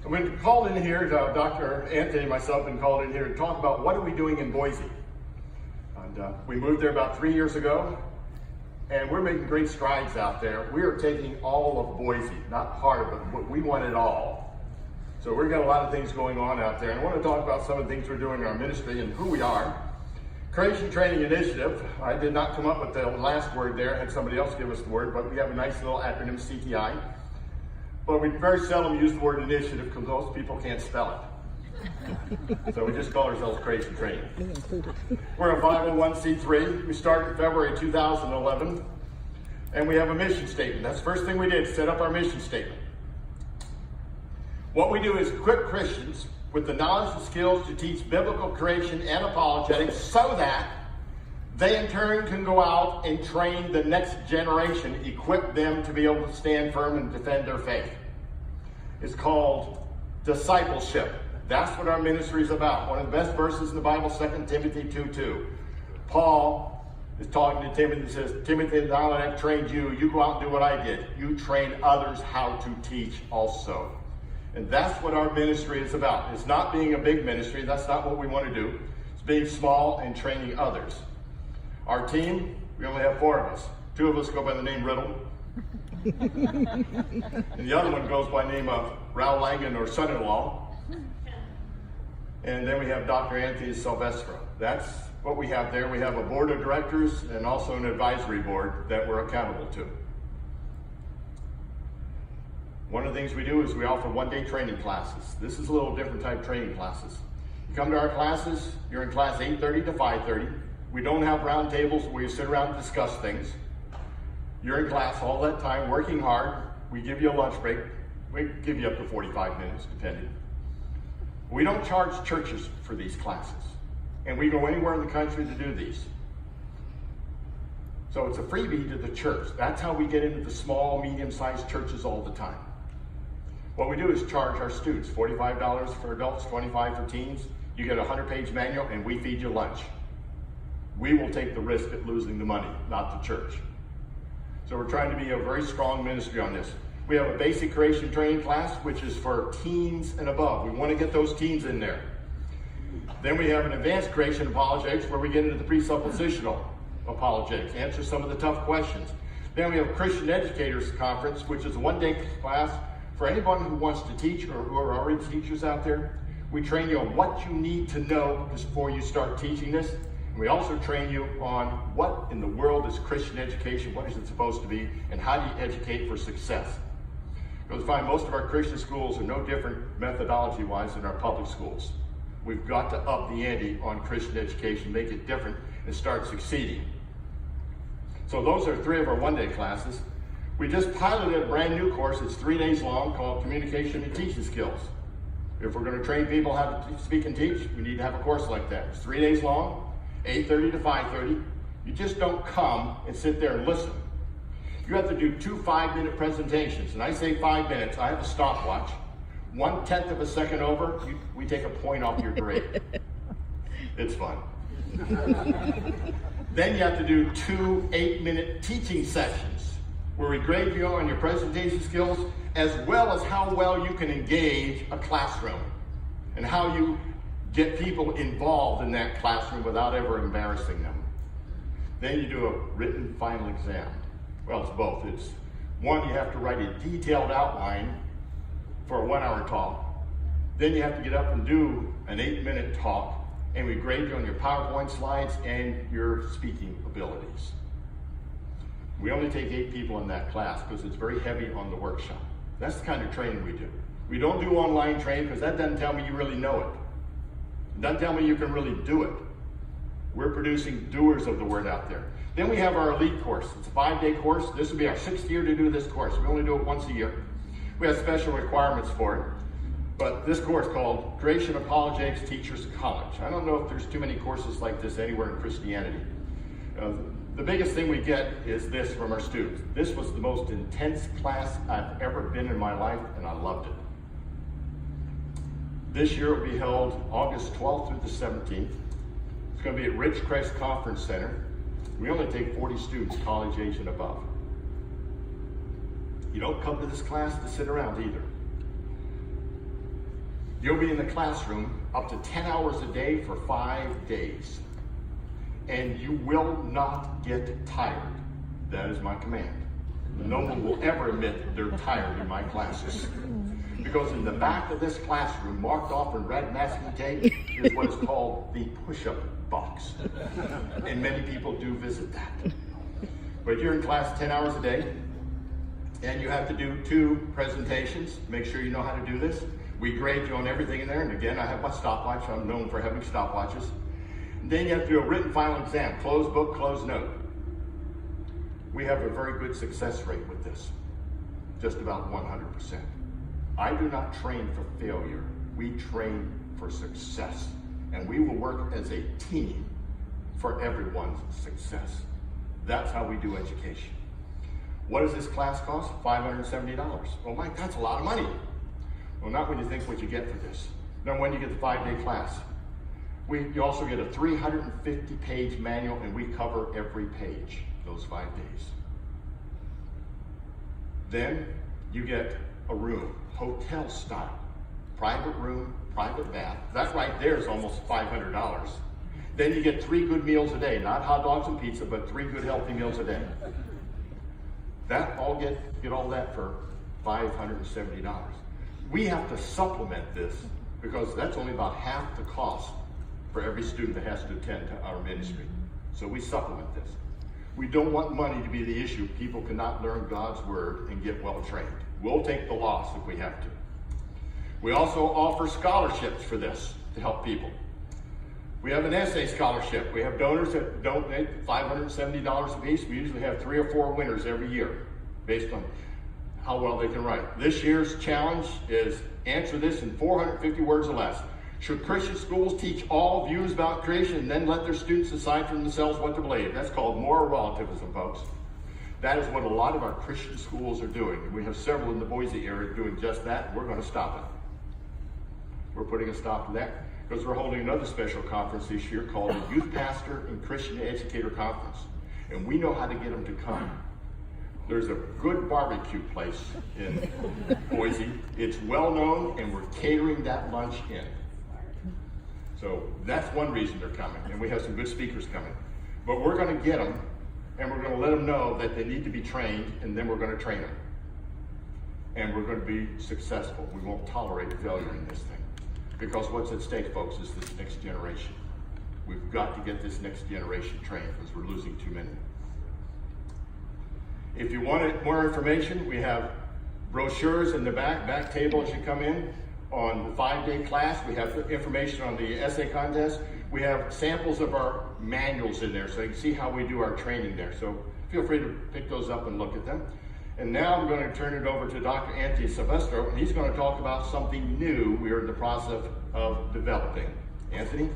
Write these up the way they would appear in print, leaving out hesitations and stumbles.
I've been called in here, Dr. Anthony and myself have been called in here to talk about what are we doing in Boise. And we moved there about 3 years ago, and we're making great strides out there. We are taking all of Boise, not part of it, but we want it all. So we've got a lot of things going on out there, and I want to talk about some of the things we're doing in our ministry and who we are. Creation Training Initiative, I did not come up with the last word there, I had somebody else give us the word, but we have a nice little acronym, CTI. But we very seldom use the word initiative because most people can't spell it. So we just call ourselves Creation Training. We're a 501c3. We started in February 2011, and we have a mission statement. That's the first thing we did, set up our mission statement. What we do is equip Christians with the knowledge and skills to teach biblical creation and apologetics so that they in turn can go out and train the next generation, equip them to be able to stand firm and defend their faith. It's called discipleship. That's what our ministry is about. One of the best verses in the Bible, 2 Timothy 2:2. Paul is talking to Timothy and says, Timothy, now that I've trained you, you go out and do what I did. You train others how to teach also. And that's what our ministry is about. It's not being a big ministry. That's not what we want to do. It's being small and training others. Our team, we only have 4 of us. 2 of us go by the name Riddle. And the other one goes by the name of Raul Langan, or son-in-law. And then we have Dr. Anthony Silvestro. That's what we have there. We have a board of directors and also an advisory board that we're accountable to. One of the things we do is we offer one-day training classes. This is a little different type of training classes. You come to our classes, you're in class 8:30 to 5:30. We don't have round tables where you sit around and discuss things. You're in class all that time, working hard. We give you a lunch break. We give you up to 45 minutes, depending. We don't charge churches for these classes. And we go anywhere in the country to do these. So it's a freebie to the church. That's how we get into the small, medium-sized churches all the time. What we do is charge our students $45 for adults, $25 for teens. You get a 100-page manual, and we feed you lunch. We will take the risk at losing the money, not the church. So we're trying to be a very strong ministry on this. We have a basic creation training class, which is for teens and above. We want to get those teens in there. Then we have an advanced creation apologetics where we get into the presuppositional apologetics, answer some of the tough questions. Then we have Christian Educators Conference, which is a one-day class for anyone who wants to teach or who are already teachers out there. We train you on what you need to know before you start teaching this. We also train you on what in the world is Christian education, what is it supposed to be, and how do you educate for success. You'll find most of our Christian schools are no different methodology-wise than our public schools. We've got to up the ante on Christian education, make it different, and start succeeding. So those are 3 of our one-day classes. We just piloted a brand new course. It's 3 days long called Communication and Teaching Skills. If we're going to train people how to speak and teach, we need to have a course like that. It's 3 days long. 8:30 to 5:30. You just don't come and sit there and listen. You have to do 2 5-minute presentations. And I say 5 minutes, I have a stopwatch. 1/10 of a second over, we take a point off your grade. It's fun. Then you have to do 2 8-minute teaching sessions where we grade you on your presentation skills as well as how well you can engage a classroom and how you get people involved in that classroom without ever embarrassing them. Then you do a written final exam. Well, it's both. It's one, you have to write a detailed outline for a 1-hour talk. Then you have to get up and do an 8-minute talk, and we grade you on your PowerPoint slides and your speaking abilities. We only take 8 people in that class because it's very heavy on the workshop. That's the kind of training we do. We don't do online training because that doesn't tell me you really know it. Doesn't tell me you can really do it. We're producing doers of the word out there. Then we have our elite course. It's a 5-day course. This will be our 6th year to do this course. We only do it once a year. We have special requirements for it. But this course called Creation Apologetics Teachers College. I don't know if there's too many courses like this anywhere in Christianity. The biggest thing we get is this from our students. This was the most intense class I've ever been in my life, and I loved it. This year it will be held August 12th through the 17th. It's going to be at Ridgecrest Conference Center. We only take 40 students, college age and above. You don't come to this class to sit around either. You'll be in the classroom up to 10 hours a day for 5 days. And you will not get tired. That is my command. No one will ever admit they're tired in my classes. Because in the back of this classroom, marked off in red masking tape, is what is called the push-up box. And many people do visit that. But you're in class 10 hours a day, and you have to do 2 presentations. Make sure you know how to do this. We grade you on everything in there, and again, I have my stopwatch. I'm known for having stopwatches. And then you have to do a written final exam, closed book, closed note. We have a very good success rate with this, just about 100%. I do not train for failure. We train for success. And we will work as a team for everyone's success. That's how we do education. What does this class cost? $570. Well, Mike, that's a lot of money. Well, not when you think what you get for this. Then when you get the 5-day class. You also get a 350-page manual, and we cover every page, those 5 days. Then you get a room, hotel style, private room, private bath. That right there is almost $500. Then you get 3 good meals a day, not hot dogs and pizza, but 3 good healthy meals a day. That all get all that for $570. We have to supplement this because that's only about half the cost for every student that has to attend to our ministry. So we supplement this. We don't want money to be the issue. People cannot learn God's word and get well trained. We'll take the loss if we have to. We also offer scholarships for this to help people. We have an essay scholarship. We have donors that donate $570 a piece. We usually have 3 or 4 winners every year based on how well they can write. This year's challenge is answer this in 450 words or less. Should Christian schools teach all views about creation and then let their students decide for themselves what to believe? That's called moral relativism, folks. That is what a lot of our Christian schools are doing. And we have several in the Boise area doing just that. We're going to stop it. We're putting a stop to that because we're holding another special conference this year called the Youth Pastor and Christian Educator Conference. And we know how to get them to come. There's a good barbecue place in Boise. It's well known, and we're catering that lunch in. So that's one reason they're coming, and we have some good speakers coming. But we're going to get them, and we're going to let them know that they need to be trained, and then we're going to train them. And we're going to be successful. We won't tolerate failure in this thing. Because what's at stake, folks, is this next generation. We've got to get this next generation trained because we're losing too many. If you want more information, we have brochures in the back table as you come in on the 5-day class. We have information on the essay contest. We have samples of our manuals in there so you can see how we do our training there. So feel free to pick those up and look at them. And now I'm going to turn it over to Dr. Anthony Silvestro, and he's going to talk about something new we are in the process of developing. Anthony?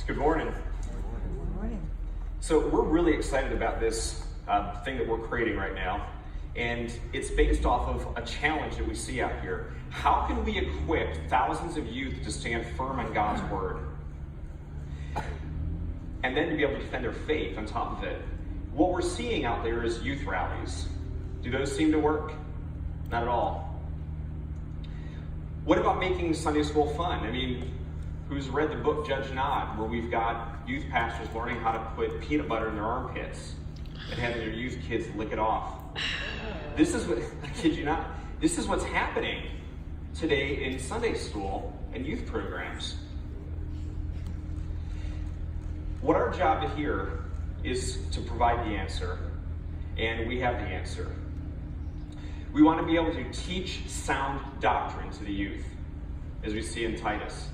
Good morning. Good morning. So we're really excited about this thing that we're creating right now, and it's based off of a challenge that we see out here. How can we equip thousands of youth to stand firm on God's word, and then to be able to defend their faith on top of it? What we're seeing out there is youth rallies. Do those seem to work? Not at all. What about making Sunday school fun? I mean, who's read the book Judge Nod, where we've got youth pastors learning how to put peanut butter in their armpits and having their youth kids lick it off? This is what, I kid you not, this is what's happening today in Sunday school and youth programs. What our job here is to provide the answer, and we have the answer. We want to be able to teach sound doctrine to the youth, as we see in Titus.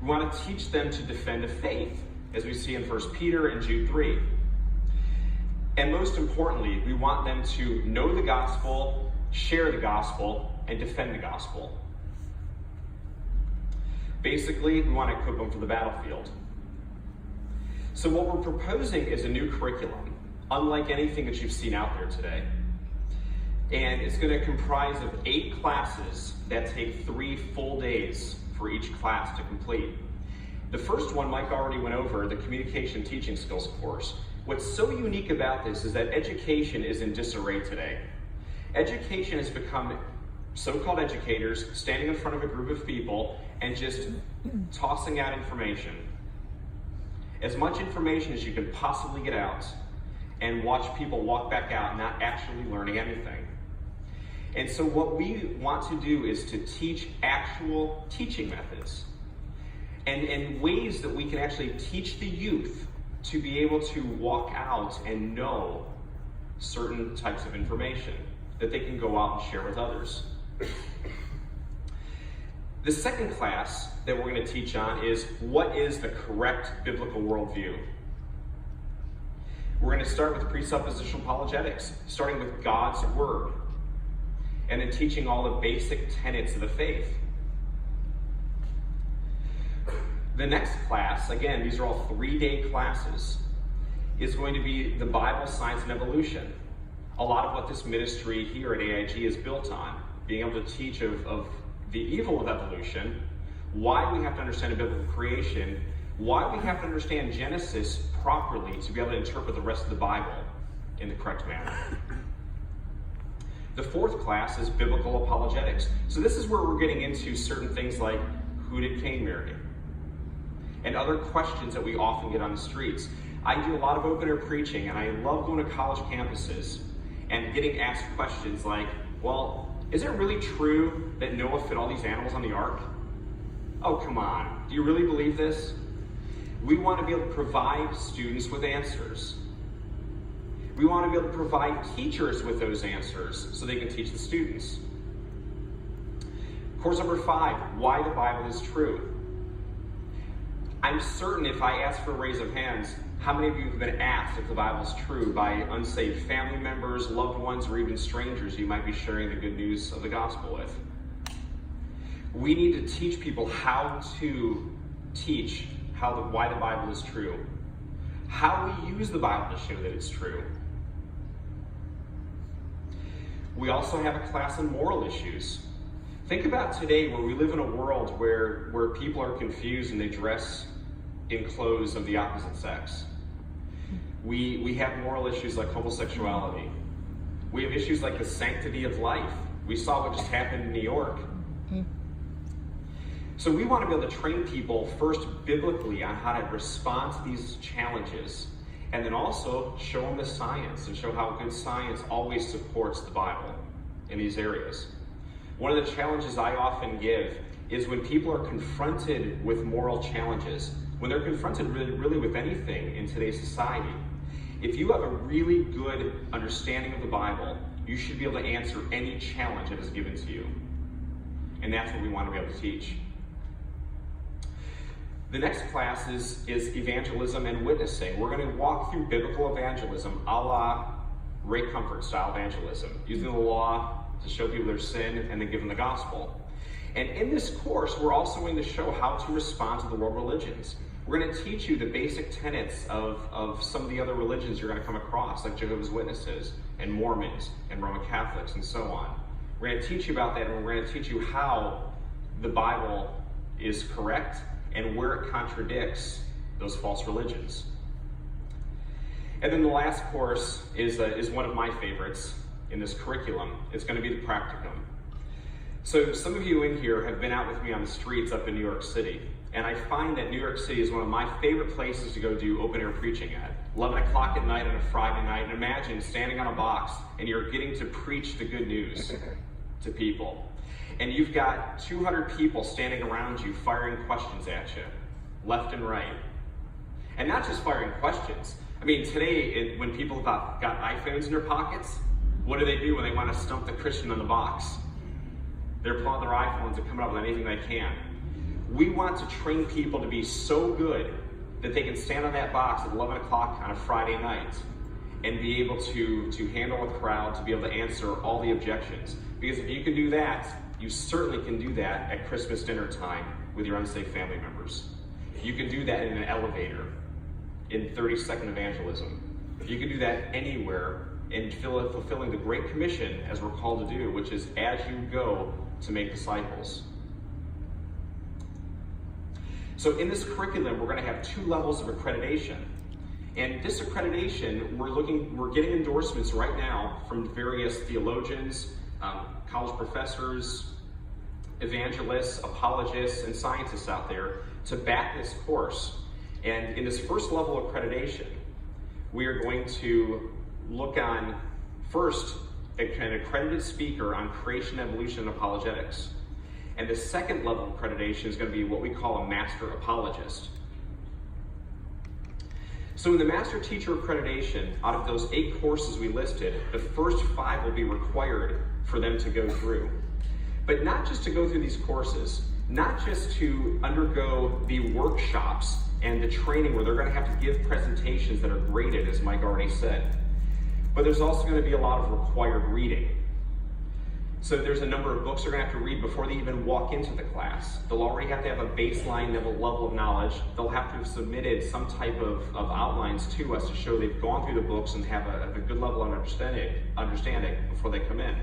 We want to teach them to defend the faith, as we see in 1 Peter and Jude 3. And most importantly, we want them to know the gospel, share the gospel, and defend the gospel. Basically, we want to equip them for the battlefield. So what we're proposing is a new curriculum, unlike anything that you've seen out there today. And it's going to comprise of 8 classes that take 3 full days for each class to complete. The first one Mike already went over, the communication teaching skills course. What's so unique about this is that education is in disarray today. Education has become so-called educators standing in front of a group of people and just tossing out information. As much information as you can possibly get out, and watch people walk back out not actually learning anything. And so what we want to do is to teach actual teaching methods and ways that we can actually teach the youth to be able to walk out and know certain types of information that they can go out and share with others. The second class that we're going to teach on is what is the correct biblical worldview. We're going to start with presuppositional apologetics, starting with God's Word, and then teaching all the basic tenets of the faith. The next class, again, these are all 3-day classes, is going to be the Bible, Science, and Evolution. A lot of what this ministry here at AIG is built on, being able to teach of the evil of evolution, why we have to understand a biblical creation, why we have to understand Genesis properly to be able to interpret the rest of the Bible in the correct manner. The fourth class is biblical apologetics. So this is where we're getting into certain things like, who did Cain marry? And other questions that we often get on the streets. I do a lot of open air preaching, and I love going to college campuses and getting asked questions like, well, is it really true that Noah fit all these animals on the ark? Oh, come on. Do you really believe this? We want to be able to provide students with answers. We want to be able to provide teachers with those answers so they can teach the students. Course number 5, why the Bible is true. I'm certain if I ask for a raise of hands, how many of you have been asked if the Bible is true by unsaved family members, loved ones, or even strangers you might be sharing the good news of the gospel with? We need to teach people how to teach why the Bible is true, how we use the Bible to show that it's true. We also have a class on moral issues. Think about today where we live in a world where people are confused and they dress in clothes of the opposite sex. We have moral issues like homosexuality. We have issues like the sanctity of life. We saw what just happened in New York. So we want to be able to train people first biblically on how to respond to these challenges, and then also show them the science and show how good science always supports the Bible in these areas. One of the challenges I often give is when people are confronted with moral challenges, when they're confronted really with anything in today's society, if you have a really good understanding of the Bible, you should be able to answer any challenge that is given to you. And that's what we want to be able to teach. The next class is evangelism and witnessing. We're going to walk through biblical evangelism, a la Ray Comfort style evangelism, using the law to show people their sin and then give them the gospel. And in this course, we're also going to show how to respond to the world religions. We're going to teach you the basic tenets of some of the other religions you're going to come across, like Jehovah's Witnesses and Mormons and Roman Catholics and so on. We're going to teach you about that, and we're going to teach you how the Bible is correct and where it contradicts those false religions. And then the last course is one of my favorites in this curriculum. It's going to be the practicum. So some of you in here have been out with me on the streets up in New York City, and I find that New York City is one of my favorite places to go do open air preaching at. 11 o'clock at night on a Friday night, and imagine standing on a box and you're getting to preach the good news to people. And you've got 200 people standing around you firing questions at you, left and right. And not just firing questions. I mean, today, when people got iPhones in their pockets, what do when they want to stump the Christian on the box? They're pulling their iPhones and coming up with anything they can. We want to train people to be so good that they can stand on that box at 11 o'clock on a Friday night and be able to handle a crowd, to be able to answer all the objections. Because if you can do that, you certainly can do that at Christmas dinner time with your unsafe family members. You can do that in an elevator, in 30-second evangelism. You can do that anywhere in fulfilling the Great Commission, as we're called to do, which is as you go to make disciples. So in this curriculum, we're going to have 2 levels of accreditation. And this accreditation, we're getting endorsements right now from various theologians, college professors, evangelists, apologists, and scientists out there to back this course. And in this first level of accreditation, we are going to look on, first, an accredited speaker on creation, evolution, and apologetics. And the second level of accreditation is going to be what we call a master apologist. So in the Master Teacher Accreditation, out of those 8 courses we listed, the first 5 will be required for them to go through. But not just to go through these courses, not just to undergo the workshops and the training where they're going to have to give presentations that are graded, as Mike already said, but there's also going to be a lot of required reading. So there's a number of books they're going to have to read before they even walk into the class. They'll already have to have a baseline level of knowledge. They'll have to have submitted some type of outlines to us to show they've gone through the books and have a good level of understanding before they come in.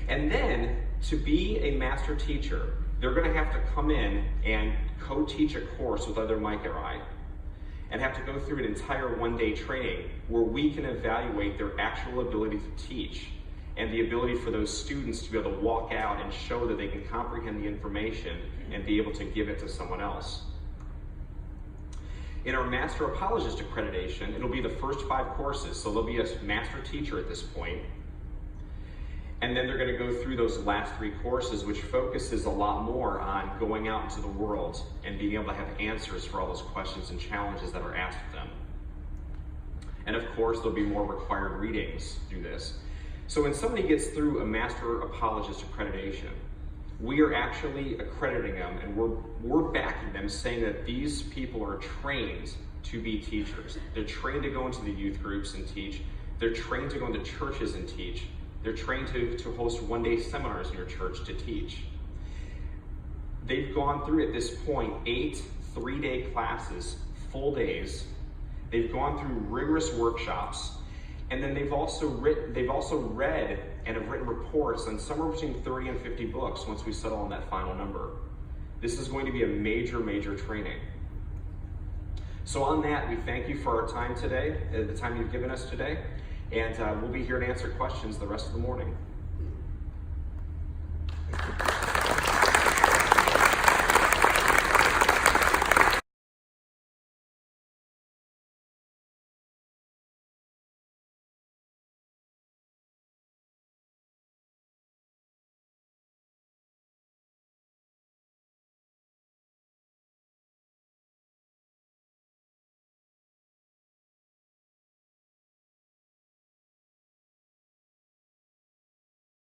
And then, to be a master teacher, they're going to have to come in and co-teach a course with other Mike or I, and have to go through an entire one-day training where we can evaluate their actual ability to teach and the ability for those students to be able to walk out and show that they can comprehend the information and be able to give it to someone else. In our Master Apologist Accreditation, it'll be the first 5 courses, so there'll be a master teacher at this point. And then they're going to go through those last 3 courses, which focuses a lot more on going out into the world and being able to have answers for all those questions and challenges that are asked of them. And of course, there'll be more required readings through this. So when somebody gets through a Master Apologist Accreditation, we are actually accrediting them, and we're backing them, saying that these people are trained to be teachers. They're trained to go into the youth groups and teach. They're trained to go into churches and teach. They're trained to host one-day seminars in your church to teach. They've gone through, at this point, 8 3-day classes, full days. They've gone through rigorous workshops, and then they've also read and have written reports on somewhere between 30 and 50 books once we settle on that final number. This is going to be a major, major training. So on that, we thank you for our time today, the time you've given us today, and we'll be here to answer questions the rest of the morning.